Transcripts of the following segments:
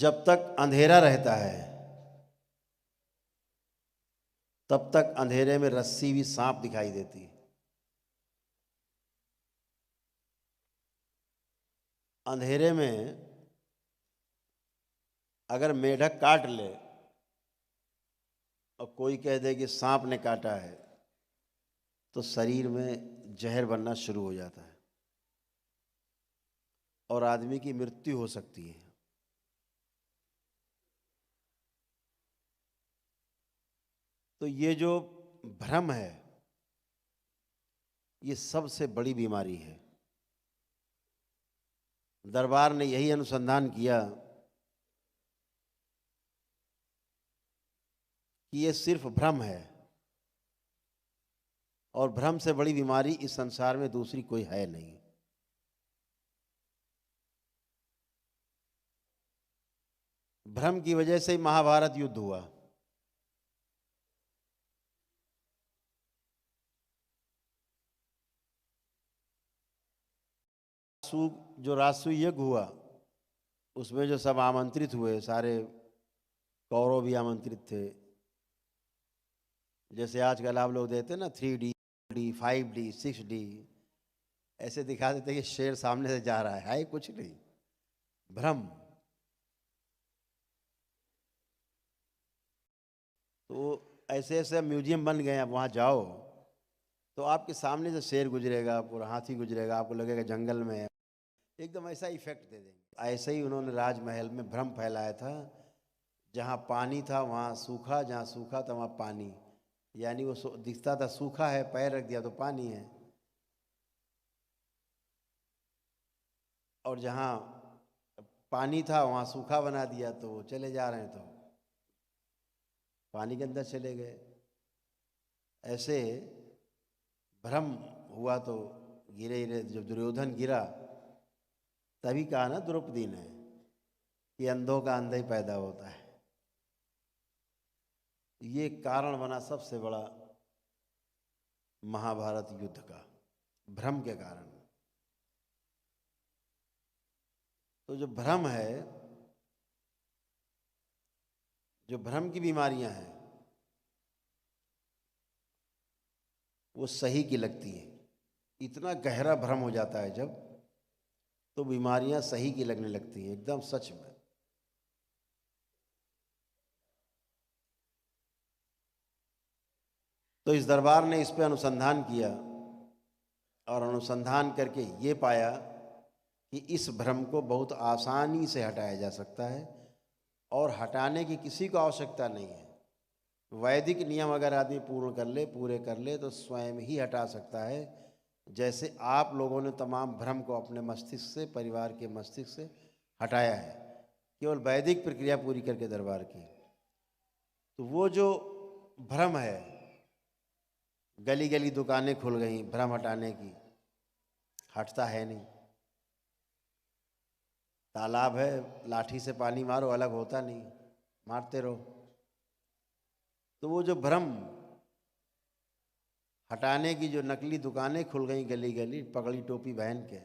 जब तक अंधेरा रहता है तब तक अंधेरे में रस्सी भी सांप दिखाई देती है। अंधेरे में अगर मेढक काट ले और कोई कह दे कि सांप ने काटा है तो शरीर में जहर बनना शुरू हो जाता है और आदमी की मृत्यु हो सकती है। तो ये जो भ्रम है ये सबसे बड़ी बीमारी है। दरबार ने यही अनुसंधान किया कि ये सिर्फ भ्रम है और भ्रम से बड़ी बीमारी इस संसार में दूसरी कोई है नहीं। भ्रम की वजह से ही महाभारत युद्ध हुआ। जो राजसूय यज्ञ हुआ उसमें जो सब आमंत्रित हुए, सारे कौरव भी आमंत्रित थे। जैसे आजकल आप लोग देते ना 3D 5D 6D, ऐसे दिखा देते कि शेर सामने से जा रहा है कुछ नहीं, भ्रम। तो ऐसे ऐसे म्यूजियम बन गए। आप वहाँ जाओ तो आपके सामने से शेर गुजरेगा, पूरा हाथी गुजरेगा, आपको लगेगा जंगल में है, एकदम ऐसा इफेक्ट दे देंगे। ऐसे ही उन्होंने राजमहल में भ्रम फैलाया था। जहाँ पानी था वहाँ सूखा, जहाँ सूखा था वहाँ पानी, यानी वो दिखता था सूखा है, पैर रख दिया तो पानी है, और जहाँ पानी था वहाँ सूखा बना दिया तो वो चले जा रहे हैं तो पानी के अंदर चले गए। ऐसे भ्रम हुआ तो गिरे गिरे। जब दुर्योधन गिरा तभी कहा ना द्रौपदी ने कि अंधों का अंधा ही पैदा होता है। ये कारण बना सबसे बड़ा महाभारत युद्ध का, भ्रम के कारण। तो जो भ्रम है, जो भ्रम की बीमारियां हैं वो सही की लगती है। इतना गहरा भ्रम हो जाता है जब, तो बीमारियां सही की लगने लगती हैं, एकदम सच में। तो इस दरबार ने इस पे अनुसंधान किया और अनुसंधान करके ये पाया कि इस भ्रम को बहुत आसानी से हटाया जा सकता है और हटाने की किसी को आवश्यकता नहीं है। वैदिक नियम अगर आदमी पूरे कर ले तो स्वयं ही हटा सकता है। जैसे आप लोगों ने तमाम भ्रम को अपने मस्तिष्क से, परिवार के मस्तिष्क से हटाया है, केवल वैदिक प्रक्रिया पूरी करके दरबार की। तो वो जो भ्रम है, गली गली दुकानें खुल गई भ्रम हटाने की, हटता है नहीं। तालाब है, लाठी से पानी मारो अलग होता नहीं, मारते रहो। तो वो जो भ्रम हटाने की जो नकली दुकानें खुल गई गली गली, पगड़ी टोपी पहन के,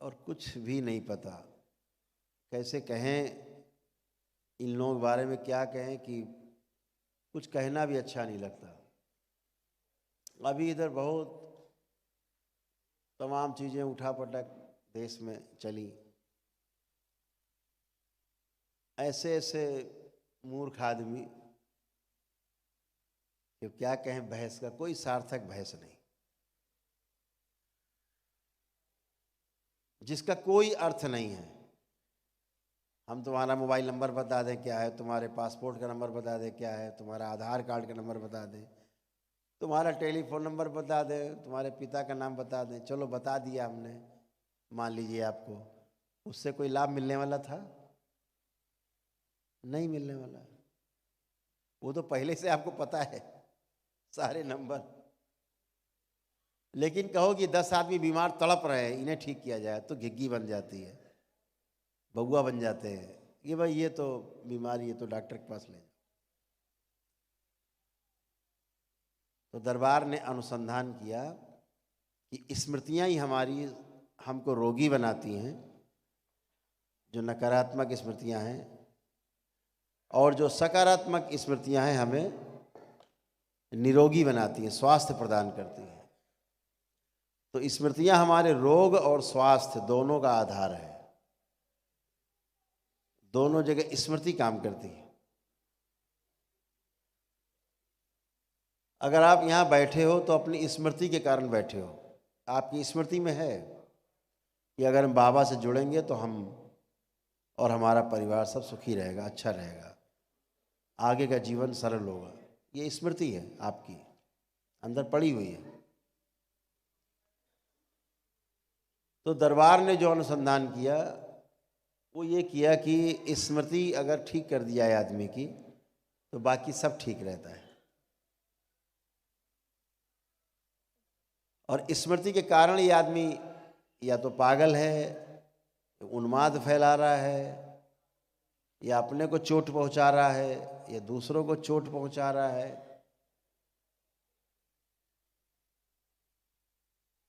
और कुछ भी नहीं पता। कैसे कहें इन लोगों के बारे में, क्या कहें कि कुछ कहना भी अच्छा नहीं लगता। अभी इधर बहुत तमाम चीज़ें उठा पटक देश में चली। ऐसे ऐसे मूर्ख आदमी कि क्या कहें, बहस का कोई सार्थक बहस नहीं, जिसका कोई अर्थ नहीं है। हम तुम्हारा मोबाइल नंबर बता दें क्या है, तुम्हारे पासपोर्ट का नंबर बता दें क्या है, तुम्हारा आधार कार्ड का नंबर बता दें, तुम्हारा टेलीफोन नंबर बता दें, तुम्हारे पिता का नाम बता दें, चलो बता दिया हमने, मान लीजिए आपको, उससे कोई लाभ मिलने वाला था? नहीं मिलने वाला। वो तो पहले से आपको पता है सारे नंबर। लेकिन कहो कि 10 आदमी बीमार तड़प रहे हैं, इन्हें ठीक किया जाए, तो घिग्गी बन जाती है, बउआ बन जाते हैं कि भाई ये तो बीमारी है, तो डॉक्टर के पास ले जाओ। तो दरबार ने अनुसंधान किया कि स्मृतियां ही हमारी हमको रोगी बनाती हैं, जो नकारात्मक स्मृतियां हैं, और जो सकारात्मक स्मृतियां हैं हमें निरोगी बनाती हैं, स्वास्थ्य प्रदान करती हैं। तो स्मृतियां हमारे रोग और स्वास्थ्य दोनों का आधार है। दोनों जगह स्मृति काम करती है। अगर आप यहाँ बैठे हो तो अपनी स्मृति के कारण बैठे हो। आपकी स्मृति में है कि अगर हम बाबा से जुड़ेंगे तो हम और हमारा परिवार सब सुखी रहेगा, अच्छा रहेगा, आगे का जीवन सरल होगा। ये स्मृति है, आपकी अंदर पड़ी हुई है। तो दरबार ने जो अनुसंधान किया वो ये किया कि स्मृति अगर ठीक कर दिया है आदमी की तो बाकी सब ठीक रहता है। और स्मृति के कारण ये आदमी या तो पागल है, उन्माद फैला रहा है, या अपने को चोट पहुंचा रहा है, या दूसरों को चोट पहुंचा रहा है,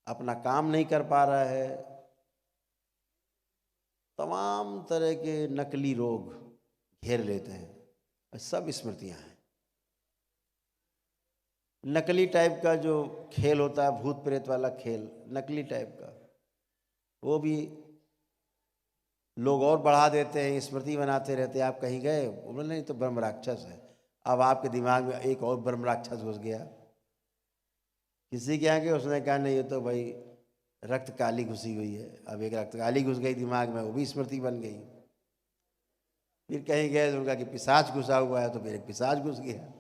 अपना काम नहीं कर पा रहा है। तमाम तरह के नकली रोग घेर लेते हैं। सब स्मृतियां हैं। नकली टाइप का जो खेल होता है, भूत प्रेत वाला खेल, नकली टाइप का, वो भी लोग और बढ़ा देते हैं, स्मृति बनाते रहते हैं। आप कहीं गए, बोले नहीं तो ब्रह्म राक्षस है। अब आपके दिमाग में एक और ब्रह्म राक्षस घुस गया। किसी के यहाँ गए, उसने कहा नहीं ये तो भाई रक्त काली घुसी हुई है। अब एक रक्त काली घुस गई दिमाग में, वो भी स्मृति बन गई। फिर कहीं गए तो उनका कि पिशाच घुसा हुआ है, तो फिर एक पिशाच घुस गया।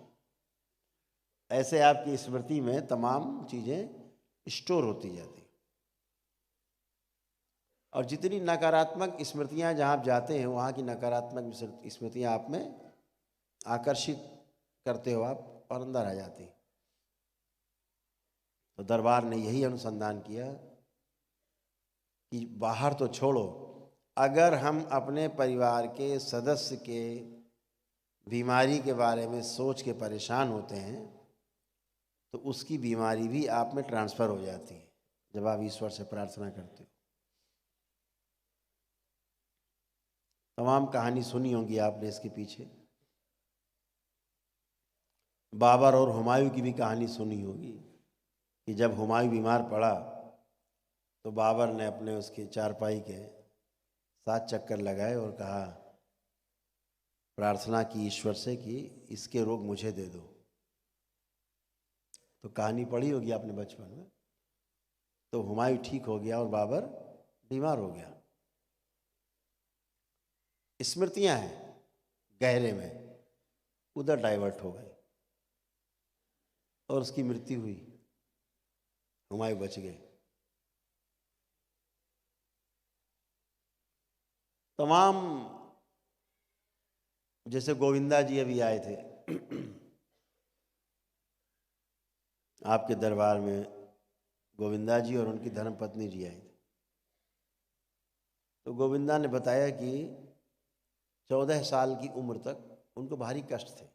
ऐसे आपकी स्मृति में तमाम चीज़ें स्टोर होती जाती। और जितनी नकारात्मक स्मृतियां जहाँ आप जाते हैं, वहाँ की नकारात्मक स्मृतियां आप में आकर्षित करते हो आप, और अंदर आ जाती। तो दरबार ने यही अनुसंधान किया कि बाहर तो छोड़ो, अगर हम अपने परिवार के सदस्य के बीमारी के बारे में सोच के परेशान होते हैं तो उसकी बीमारी भी आप में ट्रांसफ़र हो जाती है जब आप ईश्वर से प्रार्थना करते हो। तमाम कहानी सुनी होगी आपने इसके पीछे। बाबर और हुमायूं की भी कहानी सुनी होगी कि जब हुमायूं बीमार पड़ा तो बाबर ने अपने उसके चारपाई के 7 चक्कर लगाए और कहा, प्रार्थना की ईश्वर से कि इसके रोग मुझे दे दो। तो कहानी पढ़ी होगी आपने बचपन में। तो हुमायूं ठीक हो गया और बाबर बीमार हो गया। स्मृतियां हैं गहरे में, उधर डाइवर्ट हो गए और उसकी मृत्यु हुई। हुमायूं बच गए। तमाम, जैसे गोविंदा जी अभी आए थे आपके दरबार में, गोविंदा जी और उनकी धर्मपत्नी जी आई थी। तो गोविंदा ने बताया कि 14 साल की उम्र तक उनको भारी कष्ट थे,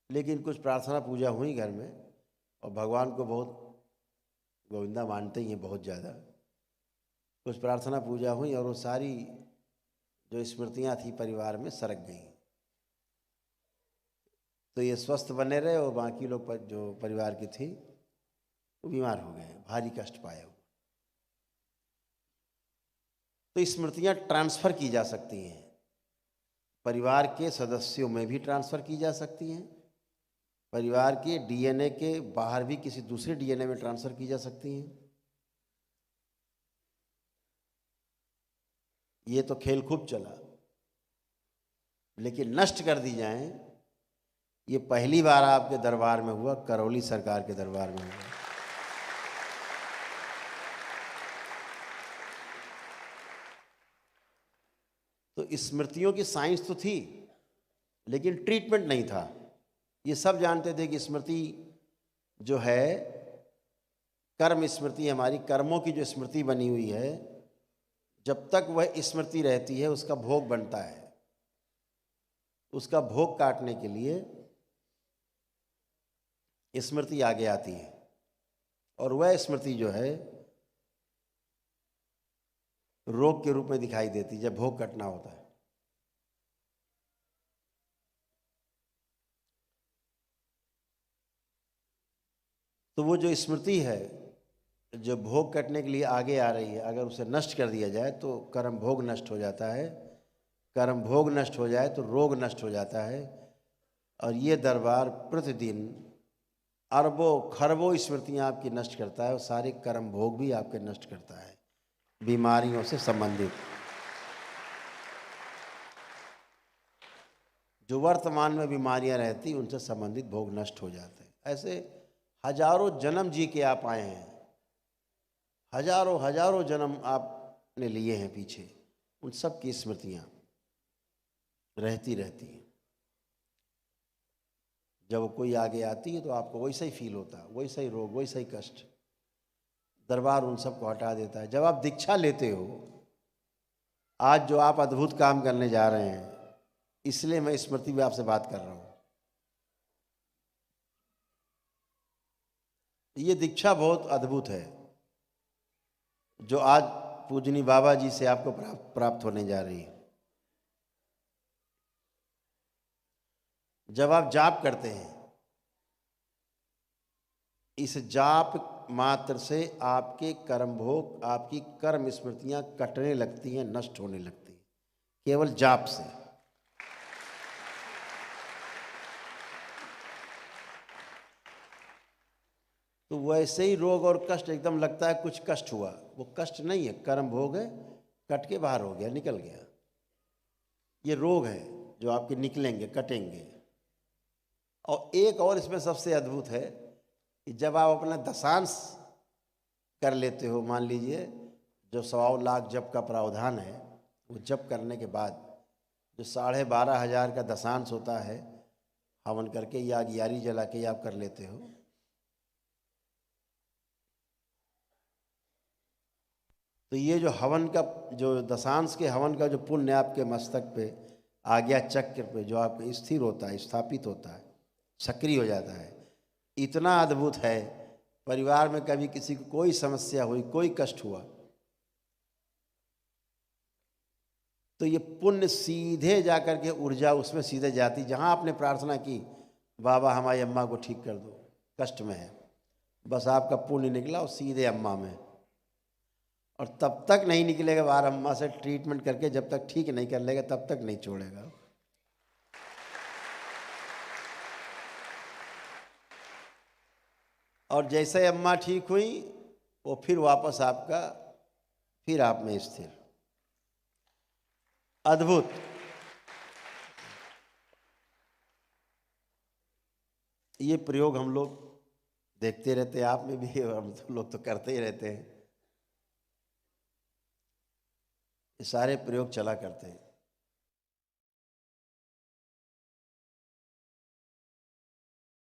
लेकिन कुछ प्रार्थना पूजा हुई घर में और भगवान को बहुत, गोविंदा मानते ही हैं बहुत ज़्यादा, कुछ प्रार्थना पूजा हुई और वो सारी जो स्मृतियाँ थी परिवार में सरक गई। तो ये स्वस्थ बने रहे और बाकी लोग जो परिवार की थी वो बीमार हो गए, भारी कष्ट पाए। तो स्मृतियाँ ट्रांसफ़र की जा सकती हैं, परिवार के सदस्यों में भी ट्रांसफ़र की जा सकती हैं, परिवार के डीएनए के बाहर भी किसी दूसरे डीएनए में ट्रांसफ़र की जा सकती हैं। ये तो खेल खूब चला, लेकिन नष्ट कर दी जाएं, ये पहली बार आपके दरबार में हुआ, करौली सरकार के दरबार में हुआ। तो स्मृतियों की साइंस तो थी लेकिन ट्रीटमेंट नहीं था। ये सब जानते थे कि स्मृति जो है, कर्म स्मृति, हमारी कर्मों की जो स्मृति बनी हुई है, जब तक वह स्मृति रहती है उसका भोग बनता है। उसका भोग काटने के लिए स्मृति आगे आती है, और वह स्मृति जो है रोग के रूप में दिखाई देती जब भोग कटना होता है। तो वो जो स्मृति है जो भोग कटने के लिए आगे आ रही है, अगर उसे नष्ट कर दिया जाए तो कर्म भोग नष्ट हो जाता है, कर्म भोग नष्ट हो जाए तो रोग नष्ट हो जाता है। और ये दरबार प्रतिदिन अरबों खरबों स्मृतियाँ आपकी नष्ट करता है और सारे कर्म भोग भी आपके नष्ट करता है, बीमारियों से संबंधित। जो वर्तमान में बीमारियां रहती उनसे संबंधित भोग नष्ट हो जाते हैं। ऐसे हजारों जन्म जी के आप आए हैं, हजारों हजारों जन्म आपने लिए हैं पीछे, उन सब की स्मृतियां रहती रहती हैं। जब कोई आगे आती है तो आपको वैसा ही फील होता है, वैसा ही रोग, वैसा ही कष्ट। दरबार उन सबको हटा देता है। जब आप दीक्षा लेते हो, आज जो आप अद्भुत काम करने जा रहे हैं, इसलिए मैं स्मृति में आपसे बात कर रहा हूं। ये दीक्षा बहुत अद्भुत है जो आज पूजनी बाबा जी से आपको प्राप्त होने जा रही है। जब आप जाप करते हैं, इस जाप मात्र से आपके कर्म भोग, आपकी कर्म स्मृतियां कटने लगती हैं, नष्ट होने लगती हैं, केवल जाप से। तो वैसे ही रोग और कष्ट एकदम लगता है कुछ कष्ट हुआ, वो कष्ट नहीं है, कर्म भोग है, कट के बाहर हो गया, निकल गया। ये रोग है जो आपके निकलेंगे, कटेंगे। और एक और इसमें सबसे अद्भुत है कि जब आप अपना दशांश कर लेते हो, मान लीजिए जो 1.25 लाख जप का प्रावधान है, वो जप करने के बाद जो 12,500 का दशांश होता है, हवन करके या अगियारी जला के आप कर लेते हो, तो ये जो हवन का, जो दशांश के हवन का जो पुण्य आपके मस्तक पे, आज्ञा चक्र पे जो आपके स्थिर होता है, स्थापित होता है, सक्रिय हो जाता है, इतना अद्भुत है। परिवार में कभी किसी को कोई समस्या हुई, कोई कष्ट हुआ, तो ये पुण्य सीधे जाकर के ऊर्जा उसमें सीधे जाती, जहाँ आपने प्रार्थना की बाबा हमारी अम्मा को ठीक कर दो, कष्ट में है, बस आपका पुण्य निकला और सीधे अम्मा में। और तब तक नहीं निकलेगा बाहर, अम्मा से ट्रीटमेंट करके जब तक ठीक नहीं कर लेगा तब तक नहीं छोड़ेगा। और जैसे अम्मा ठीक हुई, वो फिर वापस आपका, फिर आप में स्थिर। अद्भुत। ये प्रयोग हम लोग देखते रहते हैं, आप में भी, हम तो लोग तो करते ही रहते हैं, ये सारे प्रयोग चला करते हैं।